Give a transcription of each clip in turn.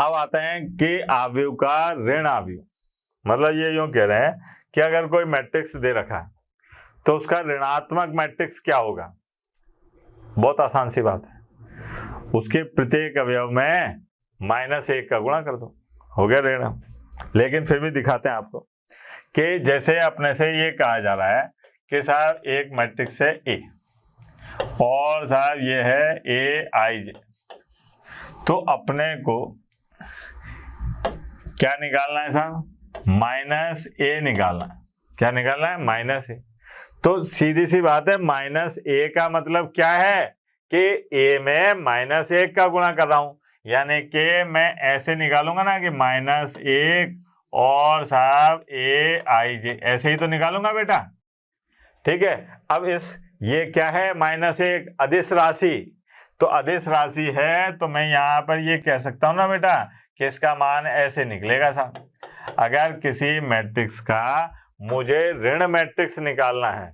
अब आते हैं कि अवयव का ऋण अवयव, मतलब ये यूं कह रहे हैं कि अगर कोई मैट्रिक्स दे रखा है तो उसका ऋणात्मक मैट्रिक्स क्या होगा। बहुत आसान सी बात है, उसके प्रत्येक अवयव में -1 का गुणा कर दो, हो गया ऋण। लेकिन फिर भी दिखाते हैं आपको कि जैसे अपने से ये कहा जा रहा है कि साहब एक मैट्रिक्स है ए और साहब ये है AIJ, तो अपने को क्या निकालना है साहब, -A निकालना है। क्या निकालना है, -A। तो सीधी सी बात है, -A का मतलब क्या है कि A में -1 का गुणा कर रहा हूं, यानी कि मैं ऐसे निकालूंगा ना कि -1 और साहब AIJ, ऐसे ही तो निकालूंगा बेटा। ठीक है, अब ये क्या है, -1 अदिश राशि, तो अदिश राशि है तो मैं यहाँ पर ये कह सकता हूँ ना बेटा कि इसका मान ऐसे निकलेगा साहब। अगर किसी मैट्रिक्स का मुझे ऋण मैट्रिक्स निकालना है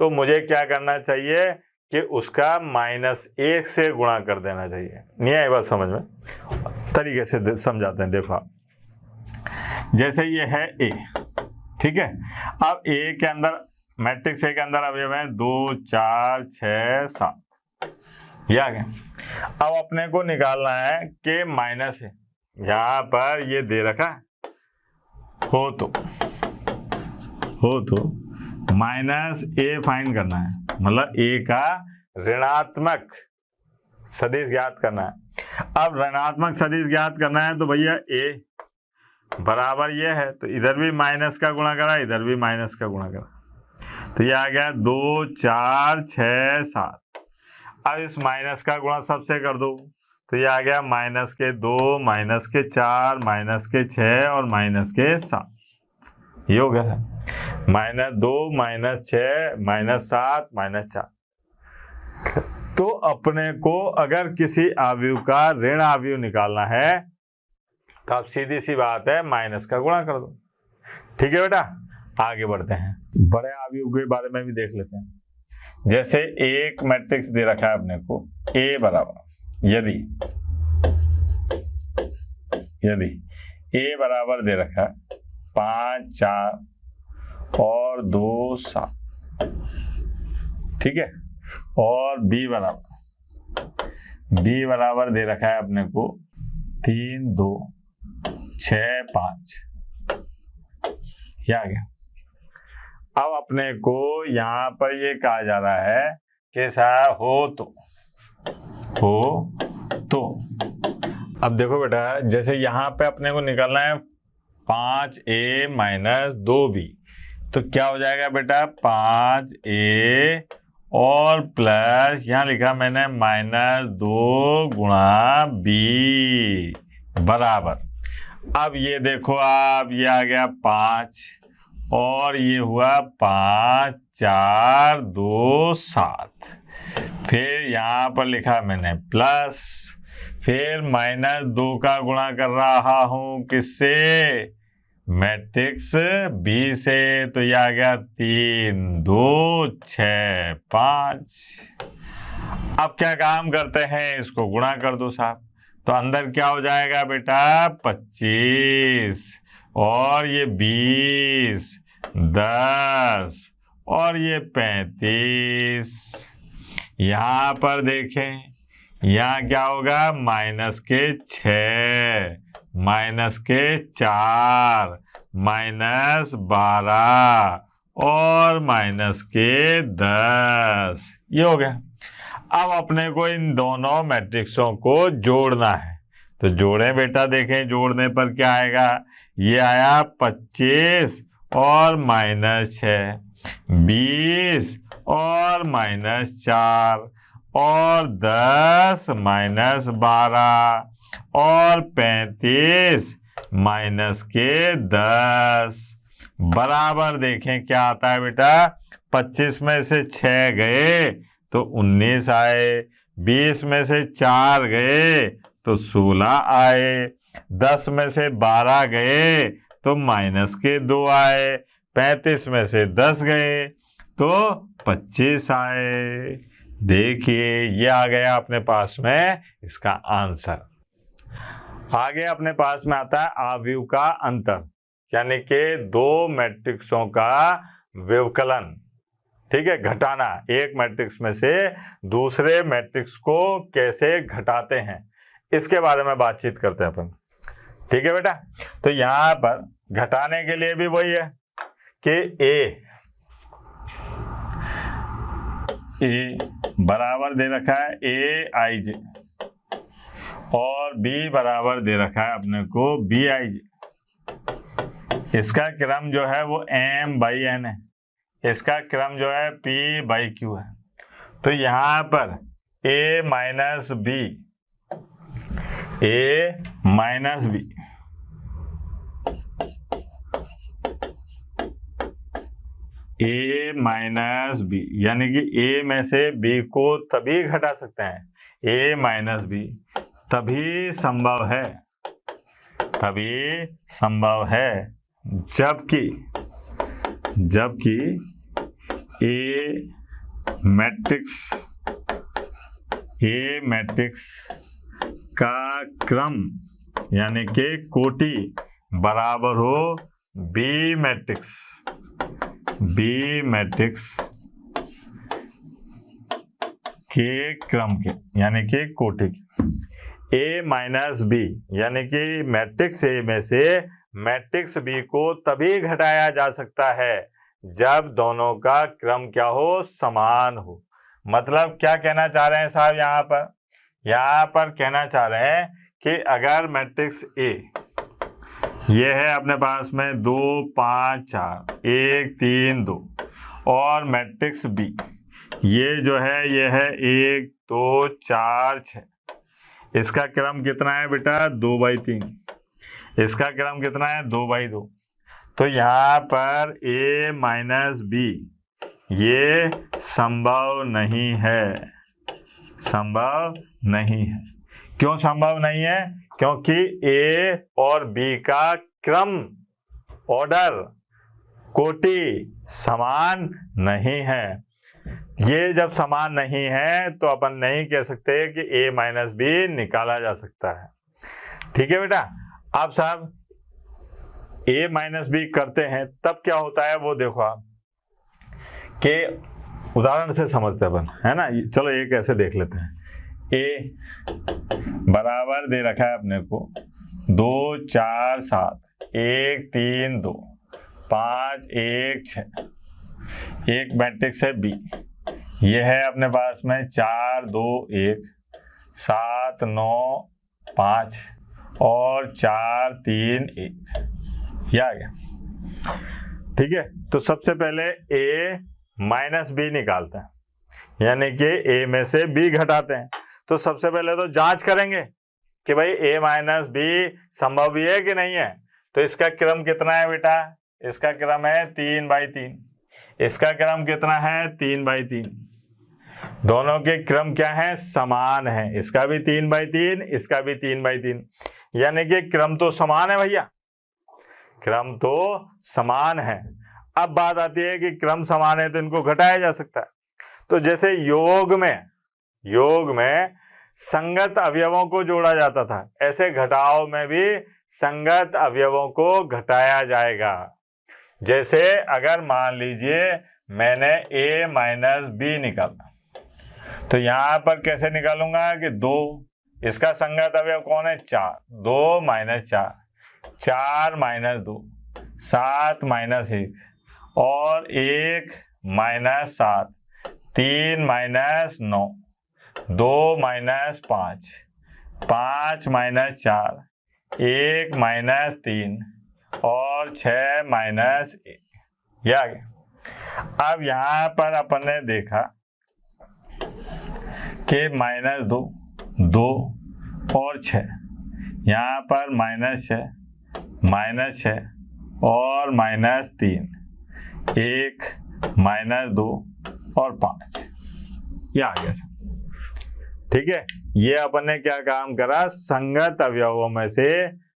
तो मुझे क्या करना चाहिए कि उसका -1 से गुणा कर देना चाहिए। नहीं आई बात समझ में, तरीके से समझाते हैं। देखो आप, जैसे ये है A, ठीक है। अब A के अंदर, मैट्रिक्स A के अंदर अवयव है 2 4 6 7, ये आ गया। अब अपने को निकालना है कि माइनस है, यहाँ पर ये दे रखा है, हो तो -A फाइंड करना है, मतलब A का ऋणात्मक सदिश ज्ञात करना है। अब ऋणात्मक सदिश ज्ञात करना है तो भैया A बराबर ये है, तो इधर भी माइनस का गुणा करा, इधर भी माइनस का गुणा करा, तो ये आ गया 2 4 6 7। अब इस माइनस का गुणा सबसे कर दो, तो ये आ गया -2 -4 -6 और -7, ये हो गया -2 -6 -7 -4। तो अपने को अगर किसी अवयव का ऋण अवयव निकालना है तो अब सीधी सी बात है, माइनस का गुणा कर दो। ठीक है बेटा, आगे बढ़ते हैं, बड़े अवयव के बारे में भी देख लेते हैं। जैसे एक मैट्रिक्स दे रखा है अपने को A बराबर, यदि A बराबर दे रखा है 5 4 और 2 7, ठीक है, और B बराबर दे रखा है अपने को 3 2 6 5, ये आ गया। अब अपने को यहाँ पर ये कहा जा रहा है कि साहब हो तो अब देखो बेटा, जैसे यहाँ पे अपने को निकालना है 5A - 2B, तो क्या हो जाएगा बेटा, 5A और प्लस यहाँ लिखा मैंने -2 गुणा B बराबर। अब ये देखो आप, ये आ गया 5 और ये हुआ 5 4 2 7, फिर यहाँ पर लिखा मैंने प्लस, फिर -2 का गुणा कर रहा हूं किससे, मैट्रिक्स B से, तो ये आ गया 3 2 6 5। अब क्या काम करते हैं, इसको गुणा कर दो साहब, तो अंदर क्या हो जाएगा बेटा, 25 और ये 20 10 और ये 35। यहाँ पर देखें, यहाँ क्या होगा, -6 -4 -12 और -10, ये हो गया। अब अपने को इन दोनों मैट्रिक्सों को जोड़ना है, तो जोड़ें बेटा, देखें जोड़ने पर क्या आएगा, ये आया 25 और -6, 20 और -4 और 10 -12 और 35 -10 बराबर। देखें क्या आता है बेटा, 25 में से 6 गए तो 19 आए, 20 में से 4 गए तो 16 आए, 10 में से 12 गए तो -2 आए, 35 में से 10 गए तो 25 आए। देखिए ये आ गया अपने पास में इसका आंसर। आगे अपने पास में आता है आव्यूह का अंतर, यानी कि दो मैट्रिक्सों का व्यवकलन। ठीक है, घटाना, एक मैट्रिक्स में से दूसरे मैट्रिक्स को कैसे घटाते हैं, इसके बारे में बातचीत करते हैं अपन। ठीक है बेटा, तो यहां पर घटाने के लिए भी वही है कि ए बराबर दे रखा है ए आई जे और बी बराबर दे रखा है अपने को बी आई जे। इसका क्रम जो है वो m बाई n है, इसका क्रम जो है p बाई q है। तो यहां पर a minus B, a minus B, a minus B, यानी कि a में से b को तभी घटा सकते हैं, a माइनस बी तभी संभव है, तभी संभव है जबकि a मैट्रिक्स का क्रम यानी कि कोटि बराबर हो b मैट्रिक्स के क्रम के, यानी कि कोटि के। a माइनस बी यानी कि मैट्रिक्स A में से मैट्रिक्स B को तभी घटाया जा सकता है जब दोनों का क्रम क्या हो, समान हो। मतलब क्या कहना चाह रहे हैं साहब, यहाँ पर कहना चाह रहे हैं कि अगर मैट्रिक्स A ये है अपने पास में 2 5 4 1 3 2 और मैट्रिक्स B ये जो है ये है 1 2 4 6, इसका क्रम कितना है बेटा 2/3, इसका क्रम कितना है 2/2। तो यहाँ पर a माइनस बी ये संभव नहीं है, संभव नहीं है। क्यों संभव नहीं है? क्योंकि a और b का क्रम, ऑर्डर, कोटि समान नहीं है। ये जब समान नहीं है तो अपन नहीं कह सकते कि a माइनस बी निकाला जा सकता है। ठीक है बेटा, अब साहब a माइनस बी करते हैं तब क्या होता है वो देखो आप, कि उदाहरण से समझते अपन, है ना। चलो एक ऐसे देख लेते हैं। a बराबर दे रखा है अपने को 2 4 7 1 3 2 5 1 6, एक मैट्रिक्स है B, ये है अपने पास में 4 2 1 7 9 5 और 4 3 1, ये आ गया। ठीक है, तो सबसे पहले a माइनस बी निकालते हैं, यानी कि a में से b घटाते हैं। तो सबसे पहले तो जांच करेंगे कि भाई a माइनस बी संभव भी है कि नहीं है। तो इसका क्रम कितना है बेटा, इसका क्रम है 3/3, इसका क्रम कितना है 3/3। दोनों के क्रम क्या है, समान है, इसका भी 3/3 इसका भी 3/3, यानी कि क्रम तो समान है भैया, क्रम तो समान है। अब बात आती है कि क्रम समान है तो इनको घटाया जा सकता है। तो जैसे योग में संगत अवयवों को जोड़ा जाता था, ऐसे घटाव में भी संगत अवयवों को घटाया जाएगा। जैसे अगर मान लीजिए मैंने a माइनस बी निकाला, तो यहां पर कैसे निकालूंगा कि 2, इसका संगत अवयव कौन है 4, 2 माइनस 4, 4 माइनस 2 7 माइनस 1 और 1 minus 7, 3 minus 9, 2 minus 5, 5 minus 4, 1 minus 3 और 6 माइनस 1, ये आ गया। अब यहाँ पर अपन ने देखा कि माइनस 2 2 और 6, यहाँ पर माइनस 6 और माइनस 3, 1 माइनस 2 और 5, ये आ गया। ठीक है, ये अपन ने क्या काम करा, संगत अवयवों में से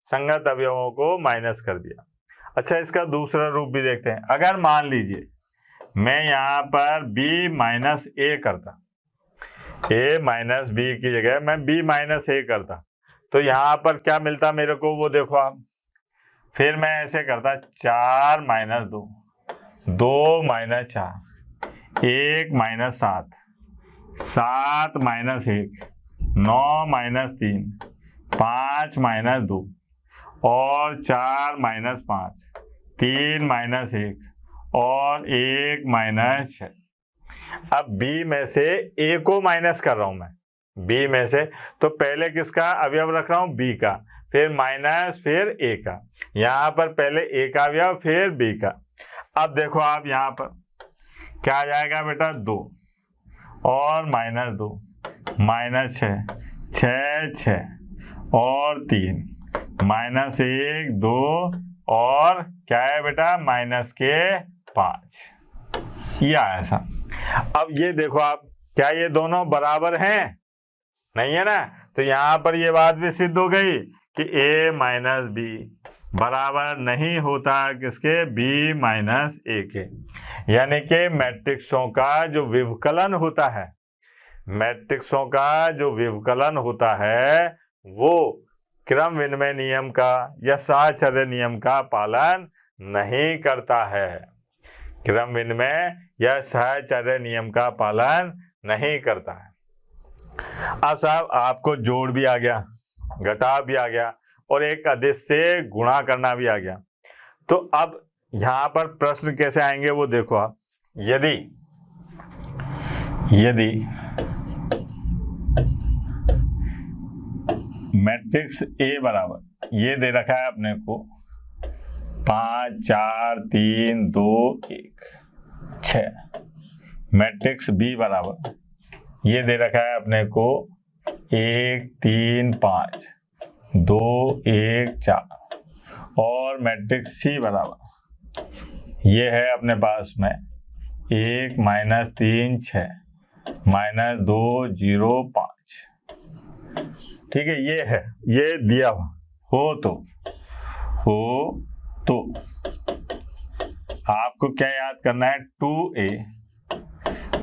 संगत अवयवों को माइनस कर दिया। अच्छा, इसका दूसरा रूप भी देखते हैं। अगर मान लीजिए मैं यहाँ पर b माइनस a करता, a माइनस बी की जगह मैं b माइनस a करता, तो यहाँ पर क्या मिलता मेरे को वो देखो आप। फिर मैं ऐसे करता 4 minus 2, 2 minus 4, 1 minus 7, 7 minus 1, 9 minus 3, 5 minus 2 और 4 माइनस 5, 3 माइनस 1 और 1 माइनस 6। अब बी में से ए को माइनस कर रहा हूं मैं, बी में से, तो पहले किसका अवयव रख रहा हूं, बी का, फिर माइनस, फिर ए का। यहां पर पहले ए का अवयव फिर बी का। अब देखो आप यहां पर क्या आ जाएगा बेटा, 2 और माइनस 2, माइनस 6, 6 6 और 3, माइनस 1 2 और क्या है बेटा, माइनस के 5। ये आया ऐसा। अब ये देखो आप, क्या ये दोनों बराबर हैं, नहीं है ना, तो यहां पर ये बात भी सिद्ध हो गई कि a माइनस बी बराबर नहीं होता किसके, b माइनस ए के। यानी कि मैट्रिक्सों का जो विवकलन होता है, मैट्रिक्सों का जो विवकलन होता है वो क्रम विनिमय नियम का या साहचर्य नियम का पालन नहीं करता है, क्रम विनिमय या साहचर्य नियम का पालन नहीं करता है। अब साहब आपको जोड़ भी आ गया, घटाव भी आ गया और एक अदिश से गुणा करना भी आ गया। तो अब यहां पर प्रश्न कैसे आएंगे वो देखो आप। यदि मैट्रिक्स ए बराबर ये दे रखा है अपने को 5 4 3 2 1 6, मैट्रिक्स बी बराबर ये दे रखा है अपने को 1 3 5 2 1 4 और मैट्रिक्स सी बराबर ये है अपने पास में 1 माइनस 3 6 माइनस 2 0 5। ठीक है, ये है, ये दिया हो तो आपको क्या याद करना है, 2a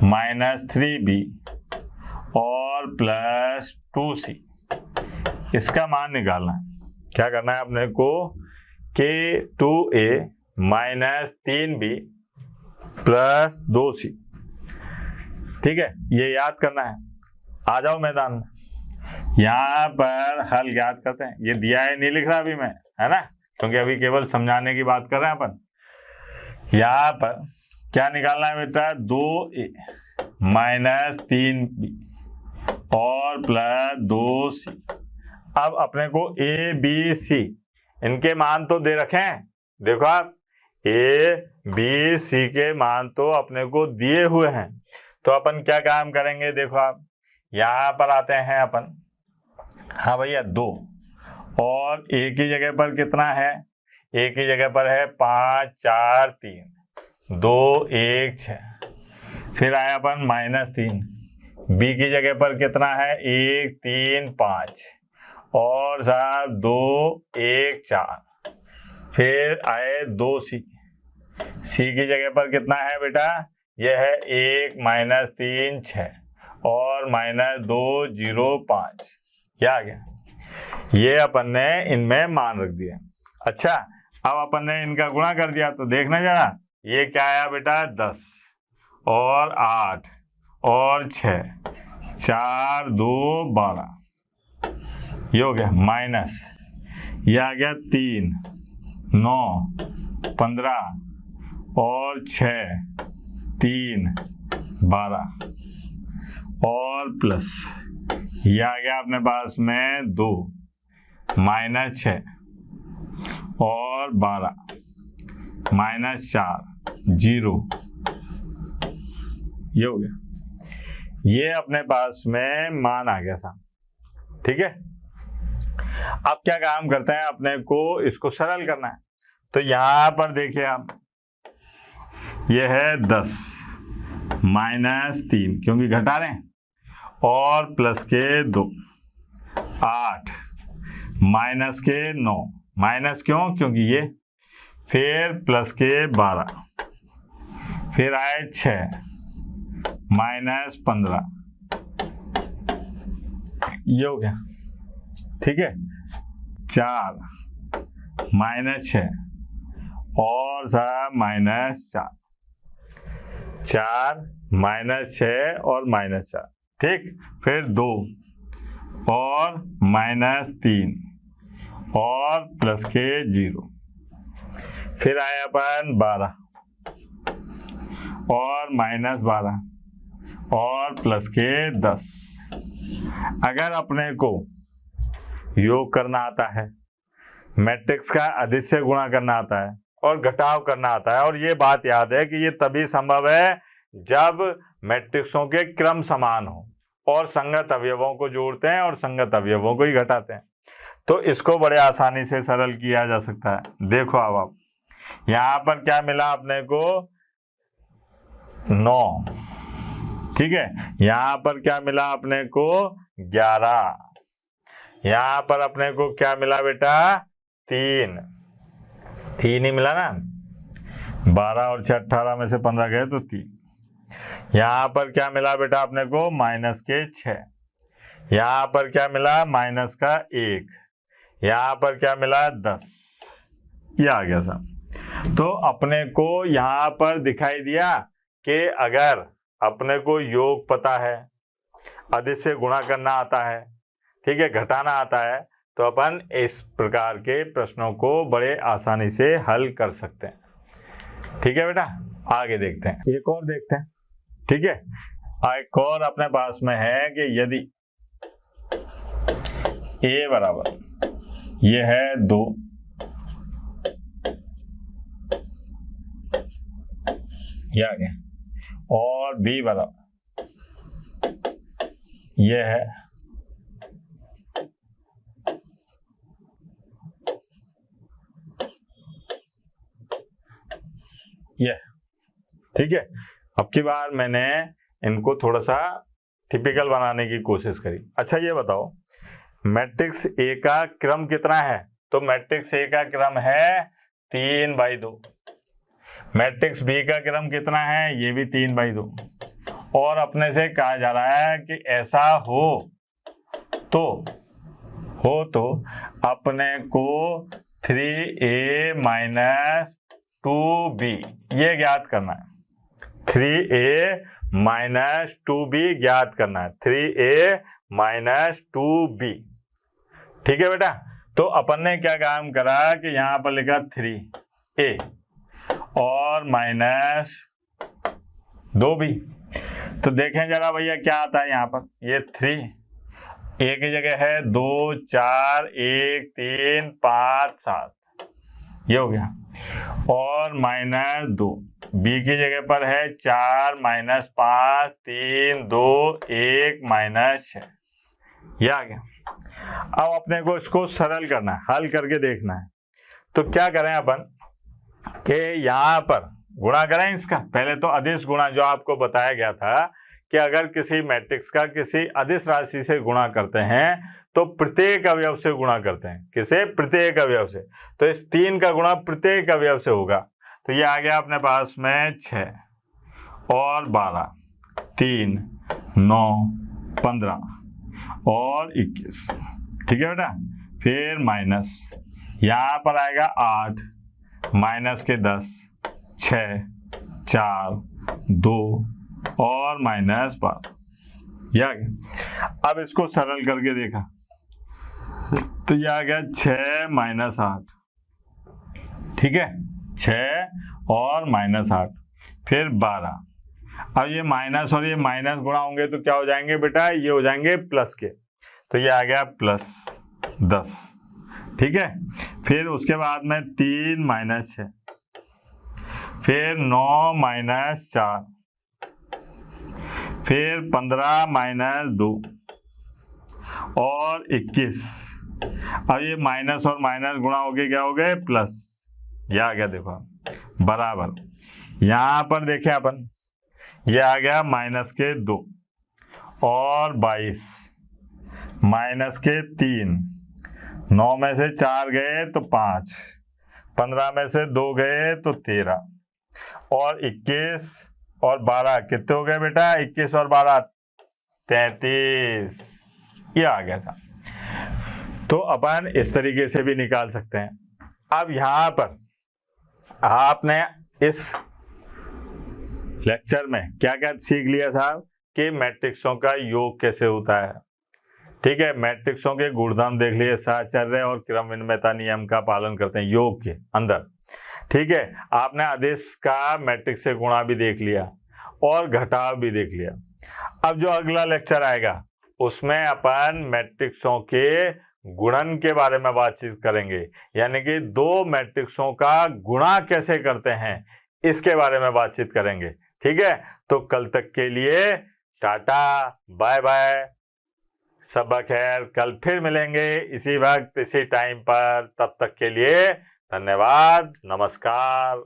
माइनस 3b और प्लस 2c, इसका मान निकालना है। क्या करना है अपने को कि 2a minus 3b plus 2c, ठीक है, ये याद करना है। आ जाओ मैदान में, यहाँ पर हल याद करते हैं। ये दिया है, नहीं लिख रहा अभी मैं, है ना, क्योंकि अभी केवल समझाने की बात कर रहे हैं अपन। यहाँ पर क्या निकालना है बेटा, 2a माइनस 3b और प्लस 2c। अब अपने को a b c इनके मान तो दे रखे हैं, देखो आप a b c के मान तो अपने को दिए हुए हैं। तो अपन क्या काम करेंगे, देखो आप यहाँ पर आते हैं अपन, हाँ भैया 2 और a की जगह पर कितना है, a की जगह पर है 5 4 3 2 1 6, फिर आया अपन माइनस 3, b की जगह पर कितना है 1 3 5 और साहब 2 1 4, फिर आए 2c, c की जगह पर कितना है बेटा, यह है 1 माइनस 3 6 और माइनस 2 0 5। क्या आ गया, ये अपन ने इनमें मान रख दिया। अच्छा, अब अपन ने इनका गुणा कर दिया, तो देखना जरा ये क्या आया बेटा, 10 और 8 और 6 4 2 12, ये हो गया माइनस, ये आ गया 3 9 15 और 6 3 12 और प्लस, ये आ गया अपने पास में 2 माइनस 6 और 12 माइनस 4 0, ये हो गया। ये अपने पास में मान आ गया साहब, ठीक है। अब क्या काम करते हैं, अपने को इसको सरल करना है। तो यहां पर देखिए आप, ये है 10 माइनस 3 क्योंकि घटा रहे हैं और प्लस के 2 8 माइनस के 9, माइनस क्यों, क्योंकि ये, फिर प्लस के 12, फिर आए 6 माइनस 15, ये हो गया, ठीक है, 4 माइनस 6 और साहब -4, 4 -6 और -4, ठीक। फिर 2 और -3 और प्लस के 0, फिर आए अपन 12 और -12 और प्लस के 10। अगर अपने को योग करना आता है, मैट्रिक्स का अधिक से गुणा करना आता है और घटाव करना आता है, और ये बात याद है कि ये तभी संभव है जब मैट्रिक्सों के क्रम समान हो और संगत अवयवों को जोड़ते हैं और संगत अवयवों को ही घटाते हैं, तो इसको बड़े आसानी से सरल किया जा सकता है। देखो अब आप यहां पर क्या मिला अपने को, 9, ठीक है। यहां पर क्या मिला अपने को, 11। यहां पर अपने को क्या मिला बेटा, 3 ही मिला ना। 12 और 6 18 में से 15 गए तो 3। यहां पर क्या मिला बेटा अपने को, -6। यहां पर क्या मिला, -1। यहां पर क्या मिला, 10। ये आ गया साहब। तो अपने को यहां पर दिखाई दिया कि अगर अपने को योग पता है, अधिक से गुणा करना आता है, ठीक है, घटाना आता है, तो अपन इस प्रकार के प्रश्नों को बड़े आसानी से हल कर सकते हैं। ठीक है बेटा, आगे देखते हैं, एक और देखते हैं। ठीक है, एक और अपने पास में है कि यदि a बराबर ये है 2, ये आ गया, और b बराबर ये है ये, ठीक है। अब की बार मैंने इनको थोड़ा सा टिपिकल बनाने की कोशिश करी। अच्छा ये बताओ, मैट्रिक्स ए का क्रम कितना है? तो मैट्रिक्स ए का क्रम है 3/2। मैट्रिक्स बी का क्रम कितना है? ये भी 3/2। और अपने से कहा जा रहा है कि ऐसा हो तो अपने को 3a - 2b ये ज्ञात करना है। 3a - 2b ज्ञात करना है। 3a - 2b, ठीक है बेटा। तो अपन ने क्या काम करा कि यहां पर लिखा 3a और -2b। तो देखें जरा भैया क्या आता है यहाँ पर। ये 3 a की जगह है 2 4 1 3 5 7, ये हो गया। और -2 b की जगह पर है 4 -5 3 2 1 -6, ये आ गया। अब अपने को इसको सरल करना है, हल करके देखना है। तो क्या करें अपन कि यहाँ पर गुणा करें इसका। पहले तो अदिश गुणा जो आपको बताया गया था कि अगर किसी मैट्रिक्स का किसी अदिश राशि से गुणा करते हैं तो प्रत्येक अवयव से गुणा करते हैं। किसे? प्रत्येक अवयव से। तो इस 3 का गुणा प्रत्येक अवयव से होगा। तो ये आ गया अपने पास में 6 और 12 3 9 15 और 21, ठीक है बेटा। फिर माइनस, यहाँ पर आएगा 8 माइनस के 10 6 4 2 और -12, ये आ गया। अब इसको सरल करके देखा तो ये आ गया 6 - 8, ठीक है, 6 और -8, फिर 12। अब ये माइनस और ये माइनस गुणा होंगे तो क्या हो जाएंगे बेटा? ये हो जाएंगे प्लस के। तो ये आ गया +10, ठीक है। फिर उसके बाद में 3 - 6, फिर 9 - 4, फिर 15 - 2 और 21। अब ये माइनस और माइनस गुणा हो गए, क्या हो गए? प्लस, ये आ गया देखो बराबर। यहाँ पर देखें अपन, ये आ गया -2 और 22 -3, 9 में से 4 गए तो 5, 15 में से 2 गए तो 13 और 21 और 12 कितने हो गए बेटा? 21 और 12 33, ये आ गया था। तो अपन इस तरीके से भी निकाल सकते हैं। अब यहां पर आपने इस लेक्चर में क्या क्या सीख लिया साहब कि मैट्रिक्सों का योग कैसे होता है। ठीक है, मैट्रिक्सों के गुणधर्म देख लिए, साहचर्य और क्रम विनिमयता नियम का पालन करते हैं योग के अंदर। ठीक है, आपने आदेश का मैट्रिक्स से गुणा भी देख लिया और घटाव भी देख लिया। अब जो अगला लेक्चर आएगा उसमें अपन मैट्रिक्सों के गुणन के बारे में बातचीत करेंगे, यानी कि दो मैट्रिक्सों का गुणा कैसे करते हैं इसके बारे में बातचीत करेंगे। ठीक है, तो कल तक के लिए टाटा, बाय बाय, सब खैर। कल फिर मिलेंगे इसी वक्त इसी टाइम पर, तब तक के लिए धन्यवाद, नमस्कार।